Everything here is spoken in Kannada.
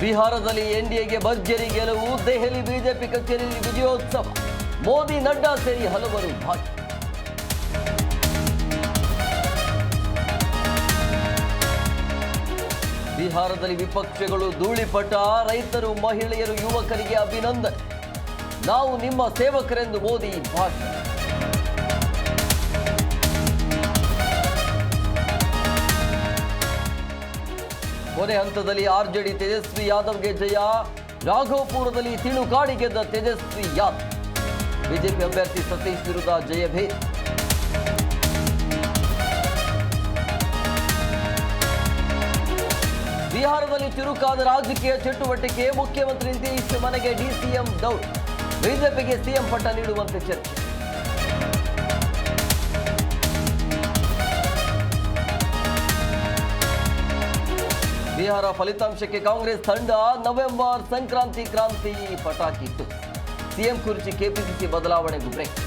ಬಿಹಾರದಲ್ಲಿ ಎನ್ಡಿಎಗೆ ಭರ್ಜರಿ ಗೆಲುವು, ದೆಹಲಿ ಬಿಜೆಪಿ ಕಚೇರಿಯಲ್ಲಿ ವಿಜಯೋತ್ಸವ, ಮೋದಿ ನಡ್ಡಾ ಸೇರಿ ಹಲವರು ಭಾಗಿ. ಬಿಹಾರದಲ್ಲಿ ವಿಪಕ್ಷಗಳು ಧೂಳಿಪಟ, ರೈತರು, ಮಹಿಳೆಯರು, ಯುವಕರಿಗೆ ಅಭಿನಂದನೆ, ನಾವು ನಿಮ್ಮ ಸೇವಕರೆಂದು ಮೋದಿ ಭಾಷಣ. ಕೊನೆ ಹಂತದಲ್ಲಿ ಆರ್ಜೆಡಿ ತೇಜಸ್ವಿ ಯಾದವ್ಗೆ ಜಯ, ರಾಘವಪುರದಲ್ಲಿ ತಿಳುಕಾಡಿ ಗೆದ್ದ ತೇಜಸ್ವಿ ಯಾದವ್, ಬಿಜೆಪಿ ಅಭ್ಯರ್ಥಿ ಸತೀಶ್ ವಿರುದ್ಧ ಜಯಭೇದ. ಬಿಹಾರದಲ್ಲಿ ಚುರುಕಾದ ರಾಜಕೀಯ ಚಟುವಟಿಕೆ, ಮುಖ್ಯಮಂತ್ರಿ ನಿತೀಶ್ ಮನೆಗೆ ಡಿಸಿಎಂ ದೌಡ್, ಬಿಜೆಪಿಗೆ ಸಿಎಂ ಪಟ್ಟ ನೀಡುವಂತೆ ಚರ್ಚೆ. ಬಿಹಾರ ಫಲಿತಾಂಶಕ್ಕೆ ಕಾಂಗ್ರೆಸ್ ತಂಡ ನವೆಂಬರ್ ಸಂಕ್ರಾಂತಿ ಕ್ರಾಂತಿ ಪಟಾಕಿ ಇಟ್ಟು ಸಿಎಂ ಕುರ್ಚಿ ಕೆಪಿಸಿಸಿ ಬದಲಾವಣೆಗೂ ಬ್ರೇಕ್.